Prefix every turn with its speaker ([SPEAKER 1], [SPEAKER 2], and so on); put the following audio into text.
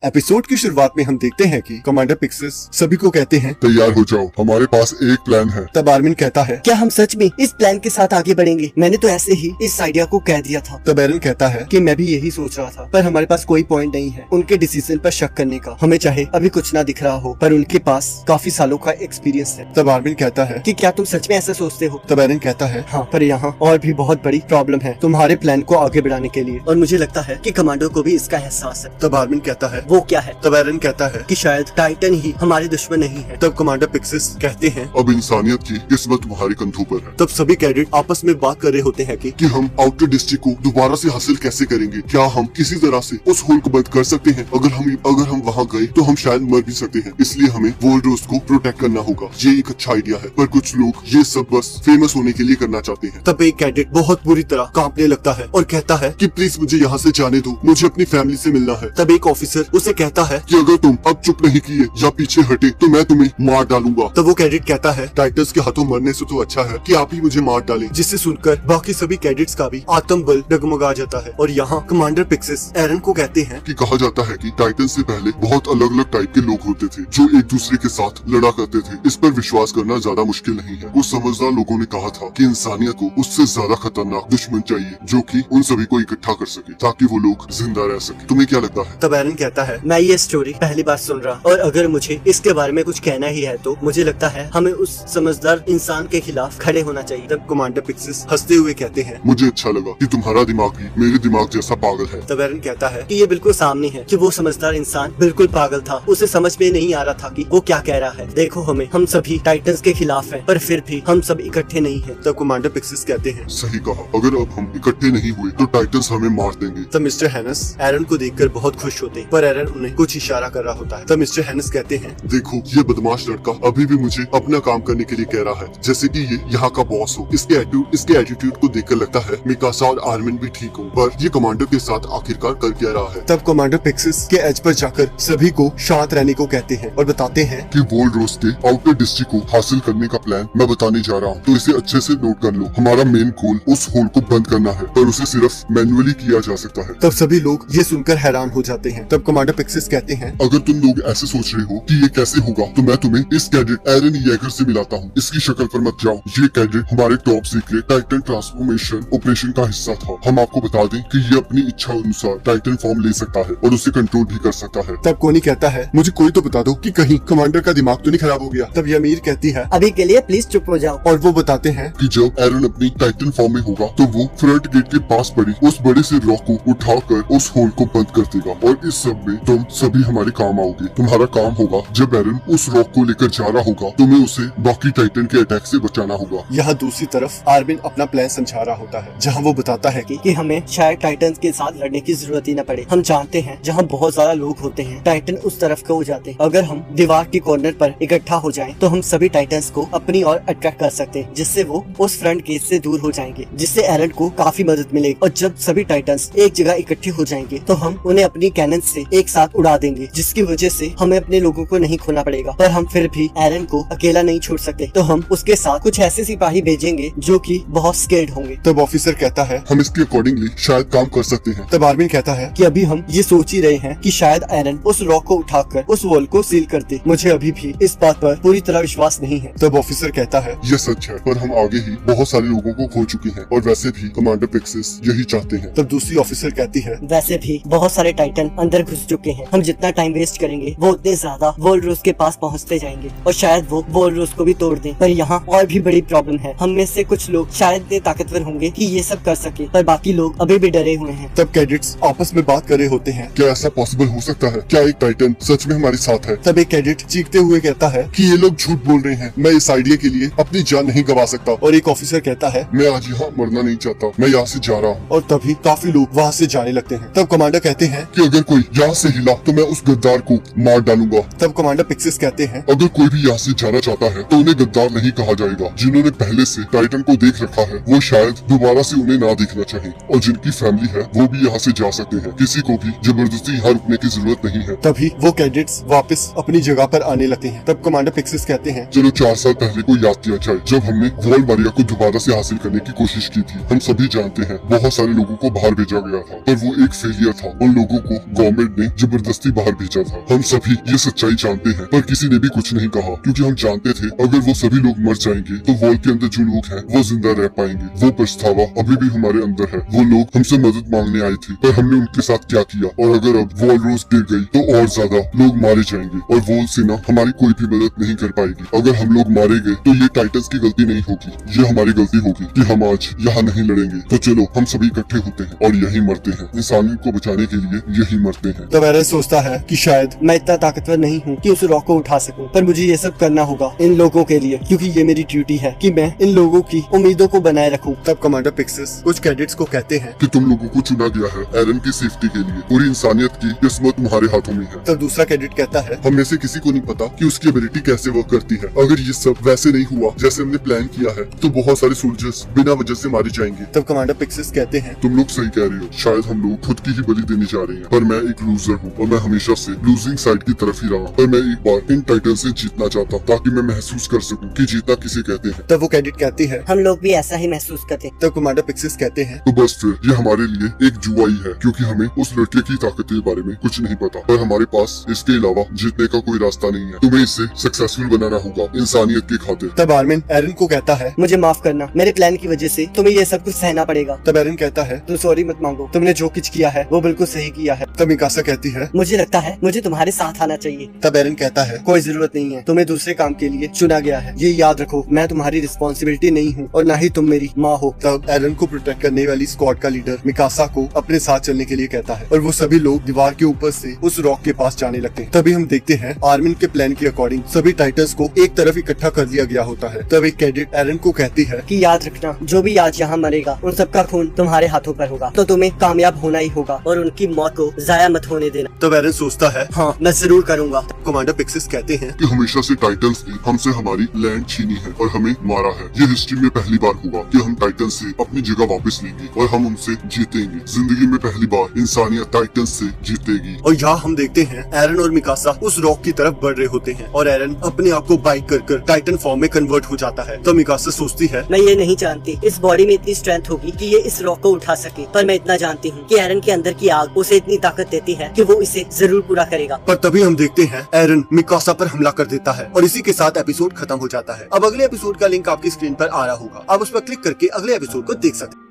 [SPEAKER 1] Episode की शुरुआत में हम देखते हैं कि कमांडर पिक्सेस सभी को कहते हैं
[SPEAKER 2] तैयार हो जाओ, हमारे पास एक प्लान है।
[SPEAKER 1] तब आर्मिन कहता है
[SPEAKER 3] क्या हम सच में इस प्लान के साथ आगे बढ़ेंगे? मैंने तो ऐसे ही इस आइडिया को कह दिया था।
[SPEAKER 1] तब एरन कहता है कि मैं भी यही सोच रहा था, पर हमारे पास कोई पॉइंट नहीं है उनके डिसीजन पर शक करने का। हमें चाहे अभी कुछ ना दिख रहा हो, पर उनके पास काफी सालों का एक्सपीरियंस है। तब आर्मिन कहता है
[SPEAKER 3] कि क्या तुम सच में ऐसा सोचते हो?
[SPEAKER 1] तब एरन कहता है
[SPEAKER 3] हाँ, पर यहाँ और भी बहुत बड़ी प्रॉब्लम है तुम्हारे प्लान को आगे बढ़ाने के लिए, और मुझे लगता है कि कमांडो को भी इसका एहसास है।
[SPEAKER 1] तब आर्मिन कहता है
[SPEAKER 3] वो क्या है?
[SPEAKER 1] तब एरन कहता है
[SPEAKER 3] कि शायद टाइटन ही हमारे दुश्मन नहीं है।
[SPEAKER 1] तब कमांडर पिक्सेस कहते हैं
[SPEAKER 2] अब इंसानियत की किस्मत तुम्हारे कंधों पर है।
[SPEAKER 1] तब सभी कैडेट आपस में बात कर रहे होते हैं कि
[SPEAKER 2] हम आउटर डिस्ट्रिक्ट को दोबारा से हासिल कैसे करेंगे। क्या हम किसी तरह से उस होल को बंद कर सकते हैं? अगर हम वहाँ गए तो हम शायद मर भी सकते हैं, इसलिए हमें वोल्ड्रोस को प्रोटेक्ट करना होगा। ये एक अच्छा आइडिया है, पर कुछ लोग ये सब बस फेमस होने के लिए करना चाहते हैं।
[SPEAKER 1] तब एक कैडेट बहुत बुरी तरह कांपने लगता है और कहता है कि प्लीज मुझे यहाँ से जाने दो, मुझे अपनी फैमिली से मिलना है। तब एक ऑफिसर उसे कहता है
[SPEAKER 2] कि अगर तुम अब चुप नहीं किए या पीछे हटे तो मैं तुम्हें मार डालूंगा।
[SPEAKER 1] तब वो कैडेट कहता है टाइटन्स के हाथों मरने से तो अच्छा है कि आप ही मुझे मार डालें। जिससे सुनकर बाकी सभी कैडेट्स का भी आत्मबल डगमगा जाता है। और यहाँ कमांडर पिक्सेस एरन को कहते हैं
[SPEAKER 2] कि कहा जाता है कि टाइटन से पहले बहुत अलग अलग टाइप के लोग होते थे जो एक दूसरे के साथ लड़ा करते थे। इस पर विश्वास करना ज्यादा मुश्किल नहीं है। कुछ समझदार लोगों ने कहा था कि इंसानियत को उससे ज्यादा खतरनाक दुश्मन चाहिए जो कि उन सभी को इकट्ठा कर सके ताकि वो लोग जिंदा रह सके। तुम्हें क्या लगता है?
[SPEAKER 1] तब एरन कहता है
[SPEAKER 3] मैं ये स्टोरी पहली बार सुन रहा, और अगर मुझे इसके बारे में कुछ कहना ही है तो मुझे लगता है हमें उस समझदार इंसान के खिलाफ खड़े होना चाहिए।
[SPEAKER 1] तब कमांडर पिक्सेस हंसते हुए कहते हैं
[SPEAKER 2] मुझे अच्छा लगा कि तुम्हारा दिमाग भी मेरे दिमाग जैसा पागल है।
[SPEAKER 1] तब एरन कहता है
[SPEAKER 3] कि ये बिल्कुल सामने है कि वो समझदार इंसान बिल्कुल पागल था। उसे समझ में नहीं आ रहा था कि वो क्या कह रहा है। देखो हम सभी टाइटन्स के खिलाफ हैं, पर फिर भी हम सब इकट्ठे नहीं हैं।
[SPEAKER 1] तब कमांडर पिक्सेस कहते हैं
[SPEAKER 2] सही कहा, अगर अब हम इकट्ठे नहीं हुए तो टाइटन्स हमें मार देंगे।
[SPEAKER 1] तब मिस्टर हैनस एरन को देखकर बहुत खुश होते हैं, पर एरन उन्हें कुछ इशारा कर रहा होता है। तब मिस्टर हैनस कहते हैं
[SPEAKER 2] देखो ये बदमाश लड़का अभी भी मुझे अपना काम करने के लिए कह रहा है, जैसे कि ये यहाँ का बॉस हो। इसके एटीट्यूड को देखकर लगता है मिकासा और आर्मिन भी ठीक हो, पर ये कमांडर के साथ आखिरकार कर क्या रहा है।
[SPEAKER 1] तब कमांडर पिक्सेस के एज पर जाकर सभी को शांत रहने को कहते हैं और बताते हैं
[SPEAKER 2] कि वोल्ड्रोस के आउटर डिस्ट्रिक्ट को हासिल करने का प्लान मैं बताने जा रहा हूँ, तो इसे अच्छे से नोट कर लो। हमारा मेन गोल उस होल को बंद करना है, पर उसे सिर्फ मैन्युअली किया जा सकता है।
[SPEAKER 1] तब सभी लोग ये सुनकर हैरान हो जाते हैं। तब कमांडर पिक्सेस कहते हैं
[SPEAKER 2] अगर तुम लोग ऐसे सोच रहे हो कि ये कैसे होगा तो मैं तुम्हें इस कैडेट एरन येगर से मिलाता हूँ। इसकी शक्ल पर मत जाओ, ये कैडेट हमारे top secret Titan transformation operation का हिस्सा था। हम आपको बता दें कि ये अपनी इच्छा अनुसार टाइटन फॉर्म ले सकता है और उसे कंट्रोल भी कर सकता है।
[SPEAKER 1] तब कोनी कहता है मुझे कोई तो बता दो कि कहीं कमांडर का दिमाग तो नहीं खराब हो गया। तब यमीर कहती है
[SPEAKER 3] अभी के लिए प्लीज चुप हो जाओ।
[SPEAKER 1] और वो बताते हैं
[SPEAKER 2] कि जब एरन अपनी टाइटन फॉर्म में होगा तो वो फ्रंट गेट के पास पड़ी उस बड़े से रॉक को उठाकर उस होल को बंद कर देगा, और इस सब में तुम सभी हमारे काम आओगे। तुम्हारा काम होगा जब एरन उस रॉक को लेकर जा रहा होगा तुम्हें उसे बाकी टाइटन के अटैक से बचाना होगा।
[SPEAKER 1] यहाँ दूसरी तरफ आर्मिन अपना प्लान समझा रहा होता है, जहाँ वो बताता है
[SPEAKER 3] कि हमें शायद टाइटन्स के साथ लड़ने की जरूरत ही न पड़े। हम जानते हैं जहाँ बहुत ज्यादा लोग होते हैं टाइटन उस तरफ को हो जाते हैं। अगर हम दीवार की कॉर्नर पर इकट्ठा हो जाएं, तो हम सभी टाइटन्स को अपनी ओर अट्रैक्ट कर सकते हैं, जिससे वो उस फ्रंट गेट से दूर हो जाएंगे, जिससे एरन को काफी मदद मिलेगी। और जब सभी टाइटन्स एक जगह इकट्ठे हो जाएंगे तो हम उन्हें अपनी कैनन से एक साथ उड़ा देंगे, जिसकी वजह से हमें अपने लोगों को नहीं खोना पड़ेगा। पर हम फिर भी एरन को अकेला नहीं छोड़ सकते, तो हम उसके साथ कुछ ऐसे सिपाही भेजेंगे जो कि बहुत स्केर्ड होंगे।
[SPEAKER 1] तब ऑफिसर कहता है
[SPEAKER 2] हम इसके अकॉर्डिंगली शायद काम कर सकते हैं।
[SPEAKER 1] तब आर्मिन कहता है
[SPEAKER 3] कि अभी हम ये सोच ही रहे हैं कि शायद एरन उस रॉक को उठाकर उस वॉल को सील कर दे। मुझे अभी भी इस बात पर पूरी तरह विश्वास नहीं है।
[SPEAKER 1] तब ऑफिसर कहता है
[SPEAKER 2] ये सच है, पर हम आगे ही बहुत सारे लोगों को खो चुके हैं, और वैसे भी कमांडर पिक्सेस यही चाहते हैं।
[SPEAKER 1] तब दूसरी ऑफिसर कहती है
[SPEAKER 3] वैसे भी बहुत सारे टाइटन अंदर घुस चुके हैं। हम जितना टाइम वेस्ट करेंगे वो उतने ज्यादा वोल्ड्रोस के पास पहुंचते जाएंगे, और शायद वो वोल्ड्रोस को भी तोड़ दें। पर यहाँ और भी बड़ी प्रॉब्लम है, हम में से कुछ लोग शायद इतने ताकतवर होंगे कि ये सब कर सके, पर बाकी लोग अभी भी डरे हुए हैं।
[SPEAKER 1] तब कैडेट्स आपस में बात कर रहे होते हैं
[SPEAKER 2] क्या ऐसा पॉसिबल हो सकता है? क्या एक टाइटन सच में हमारे साथ है?
[SPEAKER 1] तब एक कैडेट चीखते हुए कहता है
[SPEAKER 2] कि ये लोग झूठ बोल रहे हैं, मैं इस आइडिया के लिए अपनी जान नहीं गवा सकता।
[SPEAKER 1] और एक ऑफिसर कहता है
[SPEAKER 2] मैं आज यहाँ मरना नहीं चाहता, मैं यहाँ से जा रहा हूँ।
[SPEAKER 1] और तभी काफी लोग वहाँ से जाने लगते हैं। तब कमांडर कहते हैं
[SPEAKER 2] कि अगर कोई यहाँ से हिला तो मैं उस गद्दार को मार डालूंगा।
[SPEAKER 1] तब कमांडर पिक्सेस कहते हैं
[SPEAKER 2] अगर कोई भी यहाँ से जाना चाहता है तो उन्हें गद्दार नहीं कहा जाएगा। जिन्होंने पहले से टाइटन को देख रखा है वो शायद दोबारा से उन्हें ना देखना चाहे, और जिनकी फैमिली है वो भी यहाँ से जा सकते हैं। किसी को भी जबरदस्ती यहाँ रुकने की जरूरत नहीं है।
[SPEAKER 1] तभी वो कैडेट्स वापस अपनी जगह पर आने लगते हैं। तब कमांडर पिक्सेस कहते हैं
[SPEAKER 2] चलो 4 साल पहले को याद किया जाए, जब हमने वॉल मारिया को दोबारा से हासिल करने की कोशिश की थी। हम सभी जानते हैं बहुत सारे लोगों को बाहर भेजा गया था, पर वो एक फेलियर था। उन लोगों को गवर्नमेंट ने जबरदस्ती बाहर भेजा था। हम सभी ये सच्चाई जानते हैं, पर किसी ने भी कुछ नहीं कहा, क्योंकि हम जानते थे अगर वो सभी लोग मर जाएंगे तो वॉल के अंदर जो लोग हैं वो जिंदा रह पाएंगे। वो पछतावा अभी भी हमारे अंदर है। वो लोग हमसे मदद मांगने आए थे, पर हमने उनके साथ क्या किया, और अगर अब वॉल रोज गिर गई तो और ज्यादा लोग मारे जाएंगे और वॉल सेना हमारी कोई भी मदद नहीं कर पाएगी। अगर हम लोग मारे गए तो ये टाइटन्स की गलती नहीं होगी, ये हमारी गलती होगी कि हम आज यहाँ नहीं लड़ेंगे। तो चलो हम सभी इकट्ठे होते हैं और यही मरते हैं, इंसानियत को बचाने के लिए यही मरते हैं।
[SPEAKER 1] तब एरन सोचता है कि शायद मैं इतना ताकतवर नहीं हूँ कि उस रॉक को उठा सकूं, पर मुझे ये सब करना होगा इन लोगों के लिए, क्योंकि ये मेरी ड्यूटी है कि मैं इन लोगों की उम्मीदों को बनाए रखूं। तब कमांडर पिक्सेस कुछ कैडेट्स को कहते हैं
[SPEAKER 2] कि तुम लोगों को चुना गया है एरन की सेफ्टी के लिए। पूरी इंसानियत की किस्मत तुम्हारे हाथों में है।
[SPEAKER 1] तब दूसरा कैडेट कहता है
[SPEAKER 2] हम में से किसी को नहीं पता कि उसकी एबिलिटी कैसे वर्क करती है। अगर ये सब वैसे नहीं हुआ जैसे हमने प्लान किया है तो बहुत सारे सोल्जर्स बिना वजह से मारे जाएंगे।
[SPEAKER 1] तब कमांडर पिक्सेस कहते हैं
[SPEAKER 2] तुम लोग सही कह रहे हो, शायद हम लोग खुद की ही बलि देने जा रहे हैं, पर मैं एक लूजर हूँ और मैं हमेशा से लूजिंग साइड की तरफ ही रहा। पर मैं एक बार इन टाइटल से जीतना चाहता हूँ ताकि मैं महसूस कर सकूँ कि जीतना किसे कहते हैं।
[SPEAKER 1] तब वो कैडेट कहती है
[SPEAKER 3] हम लोग भी ऐसा ही महसूस करते हैं।
[SPEAKER 1] तब कमांडर पिक्सेस कहते हैं
[SPEAKER 2] तो बस फिर ये हमारे लिए एक जुआ ही है, क्योंकि हमें उस लड़के की ताकत के बारे में कुछ नहीं पता, पर हमारे पास इसके अलावा जीतने का कोई रास्ता नहीं है। तुम्हें इससे सक्सेसफुल बनाना होगा इंसानियत की खातिर।
[SPEAKER 1] तब आर्मिन एरन को कहता है
[SPEAKER 3] मुझे माफ करना, मेरे प्लान की वजह से तुम्हें ये सब कुछ सहना पड़ेगा।
[SPEAKER 1] तब एरन कहता है
[SPEAKER 3] तुम सॉरी मत मांगो, तुमने जो कुछ किया है वो बिल्कुल सही किया है।
[SPEAKER 1] तब मिकासा कहती है
[SPEAKER 3] मुझे लगता है मुझे तुम्हारे साथ आना चाहिए।
[SPEAKER 1] तब एरन कहता है
[SPEAKER 3] कोई जरूरत नहीं है, तुम्हें दूसरे काम के लिए चुना गया है। ये याद रखो, मैं तुम्हारी रिस्पॉन्सिबिलिटी नहीं हूँ और न ही तुम मेरी माँ हो।
[SPEAKER 1] तब एरन को प्रोटेक्ट करने वाली स्क्वाड का लीडर मिकासा को अपने साथ चलने के लिए कहता है और वो सभी लोग दीवार के ऊपर से उस रॉक के पास जाने लगते हैं। तभी हम देखते हैं आर्मिन के प्लान के अकॉर्डिंग सभी टाइटन्स को एक तरफ इकट्ठा कर दिया गया होता है। तब एक कैडेट एरन को कहती है
[SPEAKER 3] कि याद रखना, जो भी आज यहाँ मरेगा उन सबका खून तुम्हारे हाथों पर होगा, तो तुम्हें कामयाब होना ही होगा और उनकी मौत को जाया मत होने देना।
[SPEAKER 1] तब एरन सोचता है
[SPEAKER 3] हाँ मैं जरूर करूँगा।
[SPEAKER 1] कमांडर पिक्सेस कहते हैं
[SPEAKER 2] कि हमेशा से टाइटन्स ने हमसे हमारी लैंड छीनी है और हमें मारा है। ये हिस्ट्री में पहली बार हुआ कि हम टाइटन से अपनी जगह वापस लेंगे और हम उनसे जीतेंगे। जिंदगी में पहली बार इंसानियत टाइटन से जीतेगी।
[SPEAKER 1] और यहाँ हम देखते हैं एरन और मिकासा उस रॉक की तरफ बढ़ रहे होते हैं और एरन अपने आप को बाइक कर टाइटन फॉर्म में कन्वर्ट हो जाता है। तो मिकासा सोचती है
[SPEAKER 3] मैं ये नहीं जानती इस बॉडी में इतनी स्ट्रेंथ होगी कि ये इस रॉक को उठा सके, पर मैं इतना जानती हूँ कि एरन के अंदर की आग उसे इतनी ताकत देती है कि वो इसे जरूर पूरा करेगा।
[SPEAKER 1] पर तभी हम देखते हैं एरन मिकासा पर हमला कर देता है और इसी के साथ एपिसोड खत्म हो जाता है। अब अगले एपिसोड का लिंक आपकी स्क्रीन पर आ रहा होगा, आप उस पर क्लिक करके अगले एपिसोड को देख सकते हैं।